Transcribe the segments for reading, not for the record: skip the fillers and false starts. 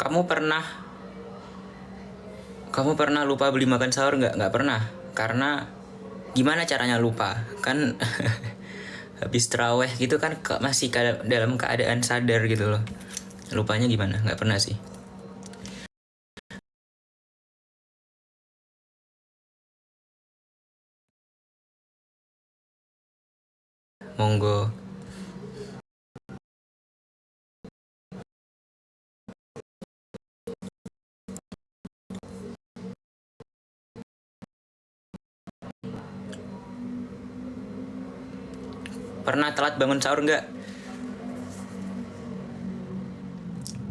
Kamu pernah kamu pernah lupa beli makan sahur nggak? Nggak pernah. Karena gimana caranya lupa? Kan habis terawih gitu kan masih dalam keadaan sadar gitu loh. Lupanya gimana? Nggak pernah sih. Monggo. Pernah telat bangun sahur nggak?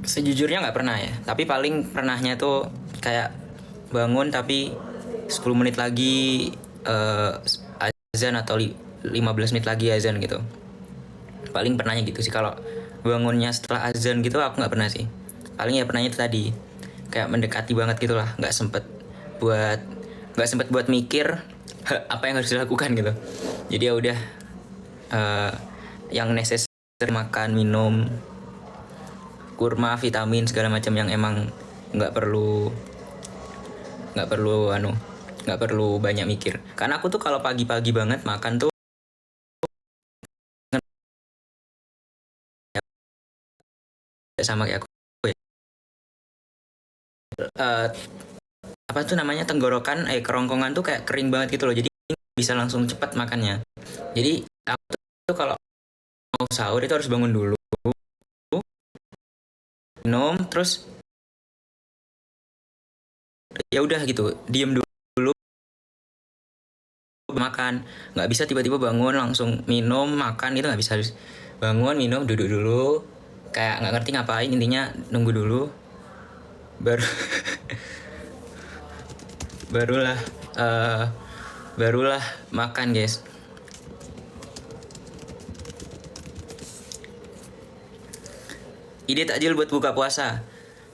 Sejujurnya nggak pernah ya. Tapi paling pernahnya tuh kayak bangun tapi 10 menit lagi eh, azan atau 15 menit lagi azan gitu. Paling pernahnya gitu sih. Kalau bangunnya setelah azan gitu aku nggak pernah sih. Paling ya pernahnya itu tadi kayak mendekati banget gitulah, buat nggak sempet buat mikir apa yang harus dilakukan gitu. Jadi ya udah, eh, yang necessary makan, minum, kurma, vitamin segala macam yang emang nggak perlu nggak perlu nggak perlu banyak mikir. Karena aku tuh kalau pagi-pagi banget makan tuh sama kayak aku ya. Eh, apa tuh namanya, tenggorokan, kerongkongan tuh kayak kering banget gitu loh. Jadi bisa langsung cepat makannya. Jadi aku tuh kalau mau sahur itu harus bangun dulu, minum, terus ya udah gitu, diem dulu makan. Nggak bisa tiba-tiba bangun langsung minum makan, itu nggak bisa. Harus bangun, minum, duduk dulu, kayak nggak ngerti ngapain, intinya nunggu dulu, baru barulah eh, barulah makan guys. Ide takjil buat buka puasa.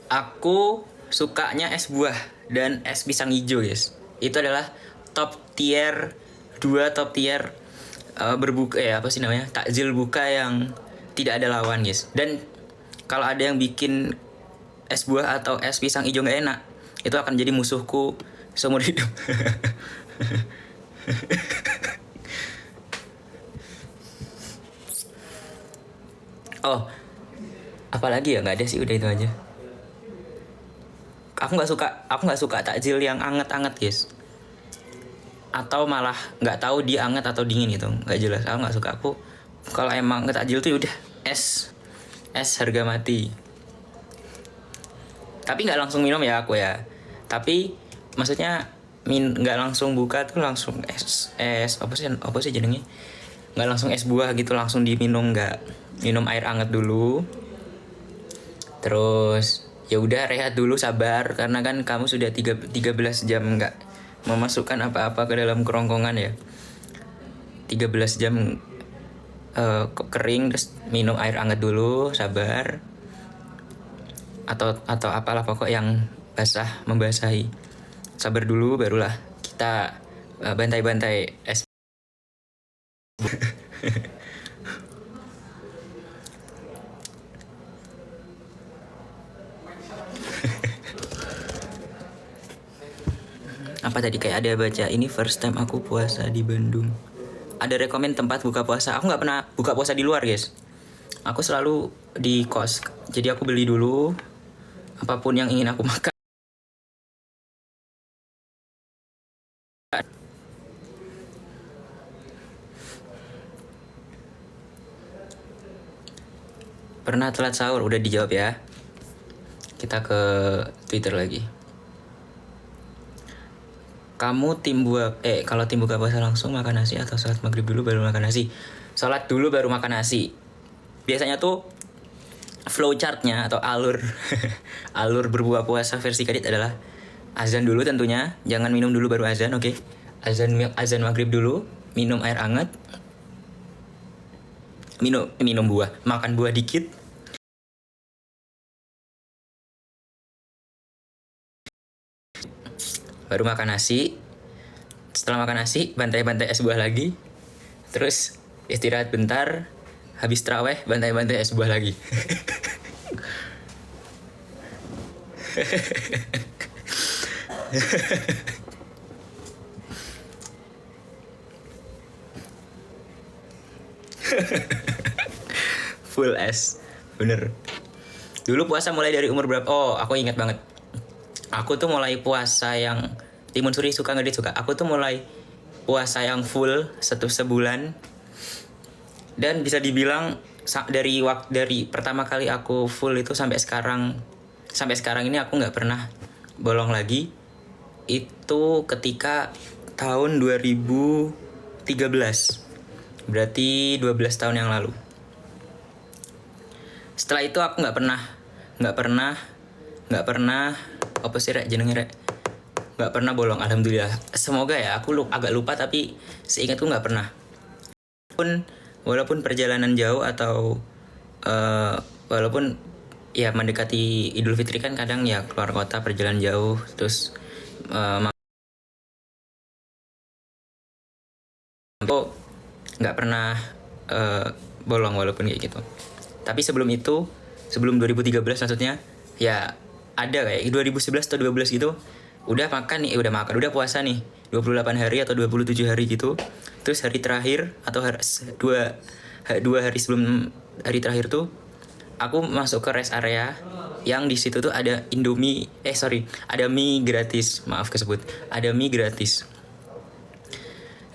Aku sukanya es buah dan es pisang hijau, guys. Itu adalah top tier top tier, berbuka ya, apa sih namanya? Takjil buka yang tidak ada lawan, guys. Dan kalau ada yang bikin es buah atau es pisang hijau nggak enak, itu akan jadi musuhku seumur hidup. Oh, apalagi ya, nggak ada sih, udah itu aja. Aku nggak suka takjil yang anget-anget, guys. Atau malah nggak tahu dia anget atau dingin gitu, nggak jelas. Aku nggak suka. Aku kalau emang takjil tuh ya udah es, es harga mati. Tapi nggak langsung minum ya aku ya. Tapi maksudnya nggak langsung buka tuh langsung es, apa sih jadinya, nggak langsung es buah gitu langsung diminum, nggak. Minum air anget dulu, terus ya udah rehat dulu, sabar, karena kan kamu sudah 13 jam nggak memasukkan apa-apa ke dalam kerongkongan ya. 13 jam kering, terus minum air hangat dulu, sabar, atau apalah pokok yang basah membasahi. Sabar dulu, barulah kita bantai-bantai es. Apa tadi, kayak ada baca ini first time aku puasa di Bandung. Ada rekomen tempat buka puasa. Aku nggak pernah buka puasa di luar, guys. Aku selalu di kos. Jadi aku beli dulu apapun yang ingin aku makan. Pernah telat sahur, udah dijawab ya. Kita ke Twitter lagi. Kamu kalau tim buka puasa langsung makan nasi atau sholat maghrib dulu baru makan nasi? Sholat dulu baru makan nasi. Biasanya tuh flow chartnya atau alur alur berbuka puasa versi Kadit adalah azan dulu tentunya, jangan minum dulu baru azan, oke? Azan maghrib dulu, minum air hangat, minum buah, makan buah dikit, baru makan nasi. Setelah makan nasi, bantai-bantai es buah lagi, terus istirahat bentar, habis terawih bantai-bantai es buah lagi. Full es, bener. Dulu puasa mulai dari umur berapa? Oh, aku ingat banget. Aku tuh mulai puasa yang Timun Suri suka nggak dia suka. Aku tuh mulai puasa yang full sebulan, dan bisa dibilang dari pertama kali aku full itu sampai sekarang ini aku nggak pernah bolong lagi. Itu ketika tahun 2013, berarti 12 tahun yang lalu. Setelah itu aku nggak pernah apa sih rek jenenge rek, nggak pernah bolong, alhamdulillah. Semoga ya, aku agak lupa tapi seingatku nggak pernah. Walaupun perjalanan jauh atau walaupun ya mendekati Idul Fitri kan kadang ya keluar kota perjalanan jauh, terus aku nggak pernah bolong walaupun kayak gitu. Tapi sebelum 2013 maksudnya, ya ada kayak 2011 atau 12 gitu, udah puasa nih 28 hari atau 27 hari gitu. Terus hari terakhir atau dua hari sebelum hari terakhir tuh aku masuk ke rest area yang di situ tuh ada ada mie gratis, ada mie gratis.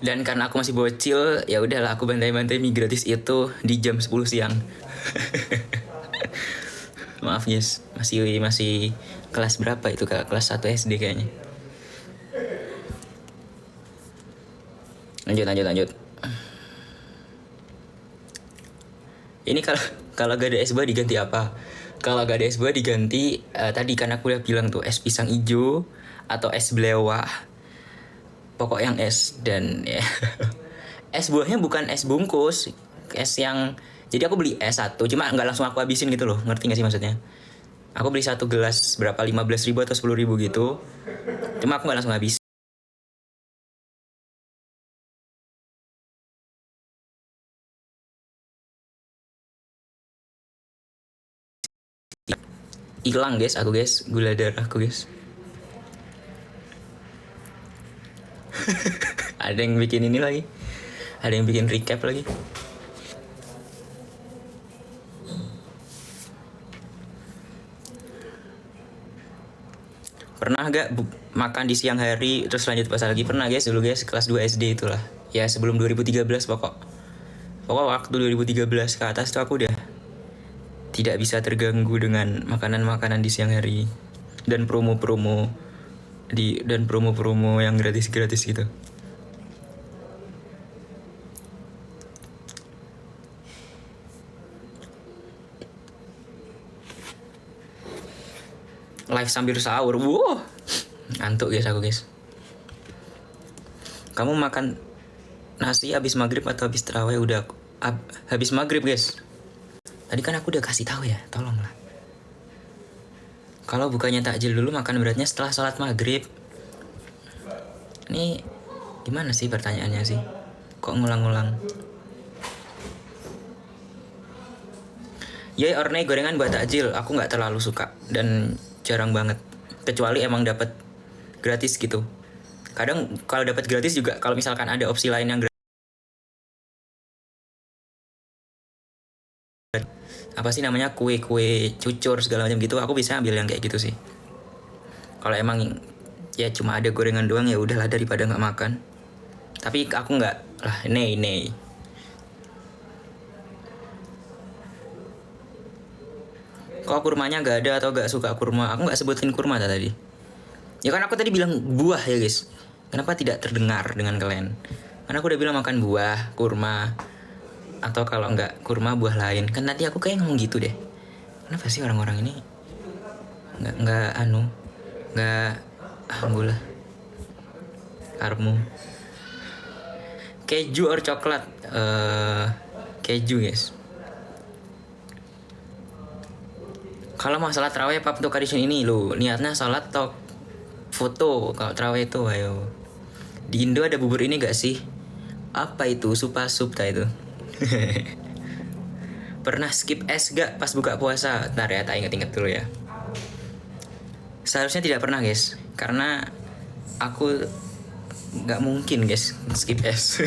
Dan karena aku masih bocil, ya udahlah aku bantai-bantai mie gratis itu di jam 10 siang. Maaf guys, masih kelas berapa itu, kelas 1 SD kayaknya. Lanjut. Ini kalau gak ada es buah diganti apa? Kalau gak ada es buah diganti tadi kan aku udah bilang tuh es pisang hijau atau es belewah. Pokok yang es, dan ya. Es buahnya bukan es bungkus, es yang, jadi aku beli es satu, cuma nggak langsung aku habisin gitu loh, ngerti nggak sih maksudnya? Aku beli satu gelas berapa, 15.000 atau 10.000 gitu, cuma aku nggak langsung habis. Hilang guys, gula darahku guys. Ada yang bikin ini lagi, ada yang bikin recap lagi. Pernah gak makan di siang hari terus lanjut puasa lagi? Pernah guys, dulu guys, kelas 2 SD itulah. Ya sebelum 2013 pokok waktu 2013 ke atas tuh aku udah tidak bisa terganggu dengan makanan-makanan di siang hari dan promo-promo yang gratis-gratis gitu. Live sambil sahur, wow, ngantuk guys aku guys. Kamu makan nasi habis maghrib atau habis terawih? Udah habis maghrib guys. Tadi kan aku udah kasih tahu ya, tolonglah. Kalau bukannya takjil dulu, makan beratnya setelah sholat maghrib. Ini gimana sih pertanyaannya sih? Kok ngulang-ngulang? Ya orne gorengan buat takjil, aku nggak terlalu suka dan jarang banget. Kecuali emang dapat gratis gitu. Kadang kalau dapat gratis juga, kalau misalkan ada opsi lain yang gratis, apa sih namanya, kue-kue cucur segala macam gitu, aku bisa ambil yang kayak gitu sih. Kalau emang ya cuma ada gorengan doang, ya udahlah daripada nggak makan. Tapi aku nggak lah, ini kok kurmanya nggak ada atau nggak suka kurma? Aku nggak sebutin kurma tadi. Ya kan aku tadi bilang buah ya guys. Kenapa tidak terdengar dengan kalian? Karena aku udah bilang makan buah, kurma, atau kalau nggak kurma buah lain. Kan nanti aku kayak ngomong gitu deh. Kenapa sih orang-orang ini nggak alhamdulillah. Karmu. Keju or coklat? Keju guys. Kalau masalah terawih apa untuk tradisi ini lo niatnya sholat atau foto? Kalau terawih itu ayo. Di Indo ada bubur ini gak sih? Apa itu? Sup itu. Pernah skip es gak pas buka puasa? Ntar ya, tak inget-inget dulu ya. Seharusnya tidak pernah guys, karena aku nggak mungkin guys skip S.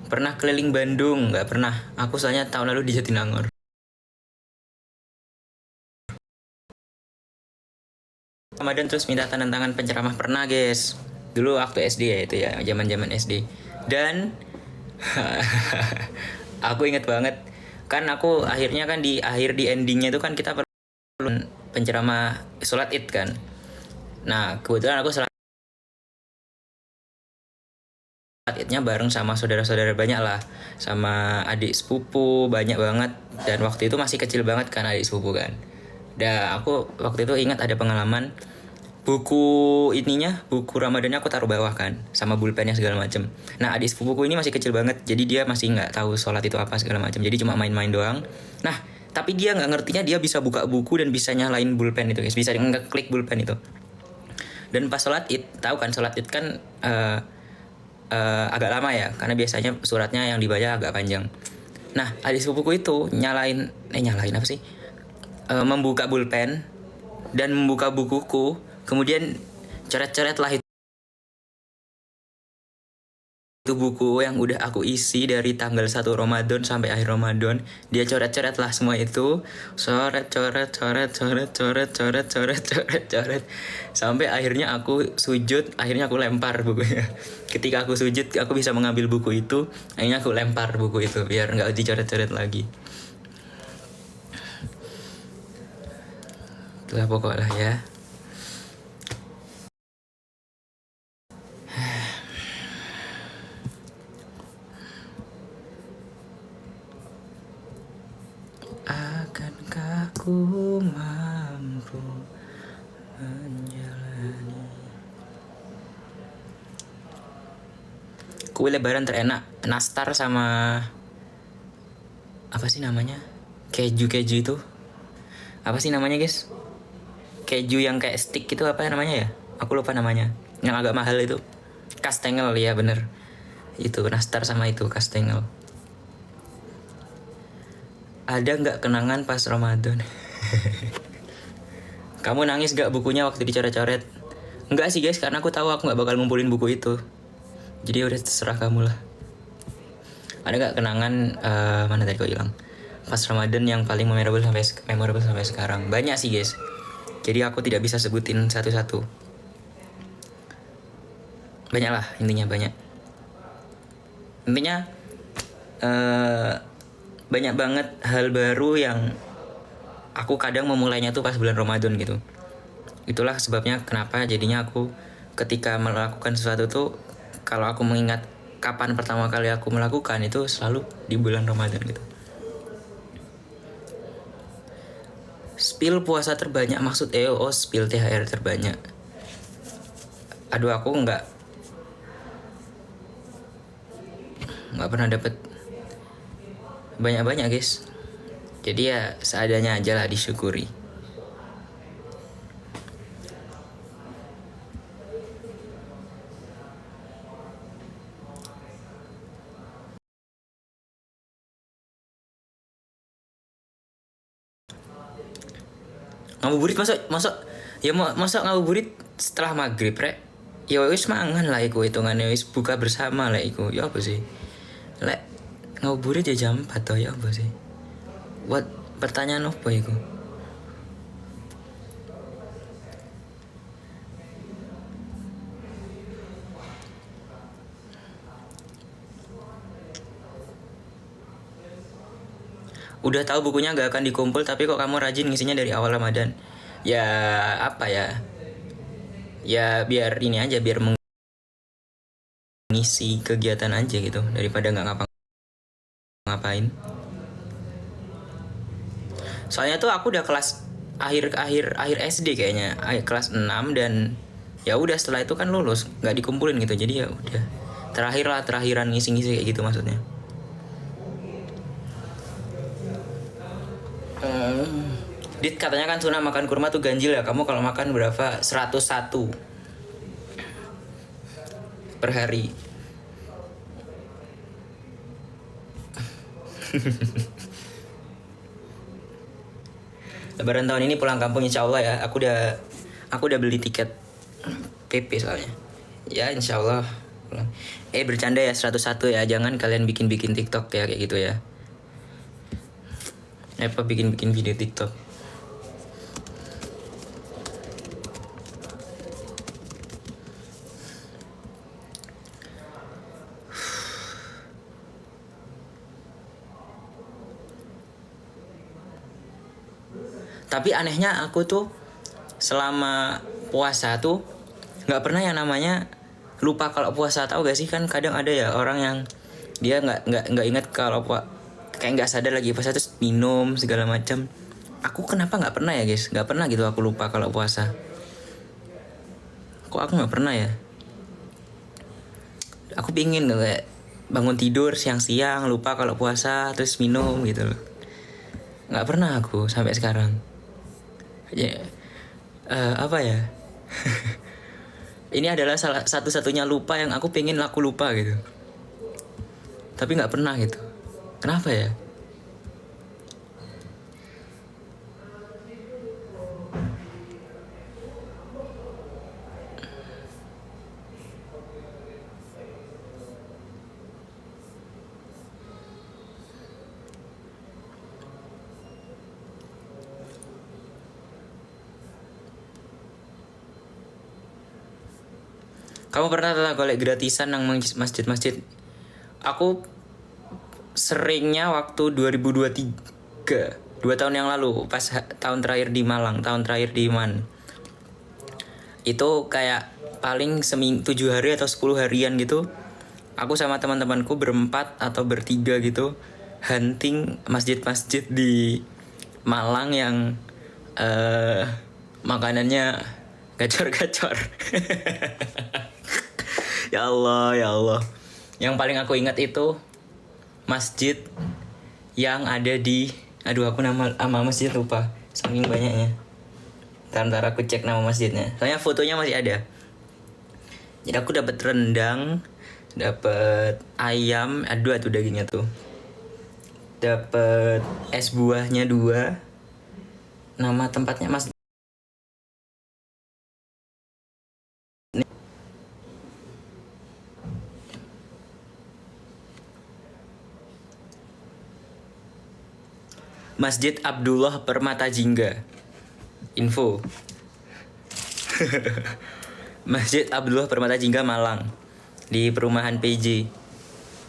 Pernah keliling Bandung? Nggak pernah. Aku soalnya tahun lalu di Jatinangor. Ramadan terus minta tanda tangan penceramah pernah guys. Dulu waktu SD ya itu ya, zaman-zaman SD. Dan aku inget banget kan aku akhirnya kan di akhir di endingnya itu kan kita perlu penceramah sholat id kan. Nah kebetulan aku sholat idnya bareng sama saudara-saudara banyak lah, sama adik sepupu banyak banget, dan waktu itu masih kecil banget kan adik sepupu kan. Dan aku waktu itu ingat ada pengalaman buku buku Ramadannya aku taruh bawah kan, sama bulpennya segala macem. Nah adik sepupuku ini masih kecil banget, jadi dia masih nggak tahu sholat itu apa segala macam, jadi cuma main-main doang. Nah tapi dia nggak ngertinya dia bisa buka buku dan bisa nyalain bulpen itu guys, bisa ngeklik bulpen itu. Dan pas sholat id, tahu kan sholat id kan agak lama ya, karena biasanya suratnya yang dibaca agak panjang. Nah adik sepupuku itu nyalain apa sih, membuka bulpen dan membuka bukuku, kemudian coret-coret lah itu buku yang udah aku isi dari tanggal 1 Ramadan sampai akhir Ramadan. Dia coret-coret lah semua itu, coret sampai akhirnya aku sujud, akhirnya aku lempar bukunya. Ketika aku sujud aku bisa mengambil buku itu, akhirnya aku lempar buku itu biar nggak dicoret-coret lagi. Itulah pokoknya ya. Akankah ku mampu menjalani? Kue lebaran terenak nastar sama apa sih namanya, keju itu apa sih namanya guys, keju yang kayak stick itu apa namanya ya, aku lupa namanya, yang agak mahal itu. Kastengel ya bener, itu nastar sama itu kastengel. Ada nggak kenangan pas Ramadan? Kamu nangis gak bukunya waktu dicoret-coret? Enggak sih guys, karena aku tahu aku nggak bakal ngumpulin buku itu. Jadi udah terserah kamu lah. Ada nggak kenangan mana tadi kau bilang? Pas Ramadan yang paling memorable sampai sekarang? Banyak sih guys. Jadi aku tidak bisa sebutin satu-satu. Banyak lah, intinya banyak. Intinya banyak banget hal baru yang aku kadang memulainya tuh pas bulan Ramadan gitu. Itulah sebabnya kenapa jadinya aku ketika melakukan sesuatu tuh, kalau aku mengingat kapan pertama kali aku melakukan itu selalu di bulan Ramadan gitu. Spill puasa terbanyak maksud spill THR terbanyak. Aduh aku nggak pernah dapet banyak-banyak guys. Jadi ya seadanya aja lah, disyukuri. Ngabuburit masuk ya, masa ngabuburit setelah maghrib rek? Ya wis mangan lah iku, hitungannya wis buka bersama lah iku. Ya apa sih? Lek ngabuburit ya jam 4 toh, ya apa sih? Buat pertanyaan apa iku? Udah tahu bukunya gak akan dikumpul, tapi kok kamu rajin ngisinya dari awal Ramadan? Ya apa ya? Ya biar ini aja, biar mengisi kegiatan aja gitu, daripada nggak ngapa-ngapain. Soalnya tuh aku udah kelas akhir SD kayaknya, kelas 6, dan ya udah setelah itu kan lulus, nggak dikumpulin gitu. Jadi ya udah terakhiran ngisi-ngisi kayak gitu maksudnya. Dit katanya kan sunah makan kurma tuh ganjil ya. Kamu kalau makan berapa? 101 per hari. Lebaran tahun ini pulang kampung insya Allah ya. Aku udah beli tiket PP soalnya. Ya insya Allah pulang. Bercanda ya 101 ya. Jangan kalian bikin TikTok ya kayak gitu ya. Apa bikin video TikTok. Tapi anehnya aku tuh selama puasa tuh nggak pernah yang namanya lupa kalau puasa. Tahu gak sih, kan kadang ada ya orang yang dia nggak ingat kalau kayak nggak sadar lagi puasa terus minum segala macam. Aku kenapa nggak pernah ya guys, nggak pernah gitu aku lupa kalau puasa. Kok aku nggak pernah ya? Aku pingin kayak bangun tidur siang-siang lupa kalau puasa terus minum gitu loh. Nggak pernah aku sampai sekarang. Ya, apa ya? Ini adalah salah satu-satunya lupa yang aku pengen aku lupa gitu. Tapi nggak pernah gitu. Kenapa ya? Kamu pernah tak golek gratisan nang masjid-masjid? Aku seringnya waktu 2023, 2 tahun yang lalu pas tahun terakhir di Malang, tahun terakhir di Man. Itu kayak paling 7 hari atau 10 harian gitu. Aku sama teman-temanku berempat atau bertiga gitu hunting masjid-masjid di Malang yang makanannya gacor-gacor. Ya Allah, ya Allah. Yang paling aku ingat itu masjid yang ada di, aduh aku nama masjid lupa saking banyaknya. Ntar aku cek nama masjidnya. Soalnya fotonya masih ada. Jadi aku dapat rendang, dapat ayam, aduh tuh dagingnya tuh. Dapat es buahnya 2. Nama tempatnya Masjid Abdullah Permata Jingga. Info. Masjid Abdullah Permata Jingga Malang di perumahan PJ.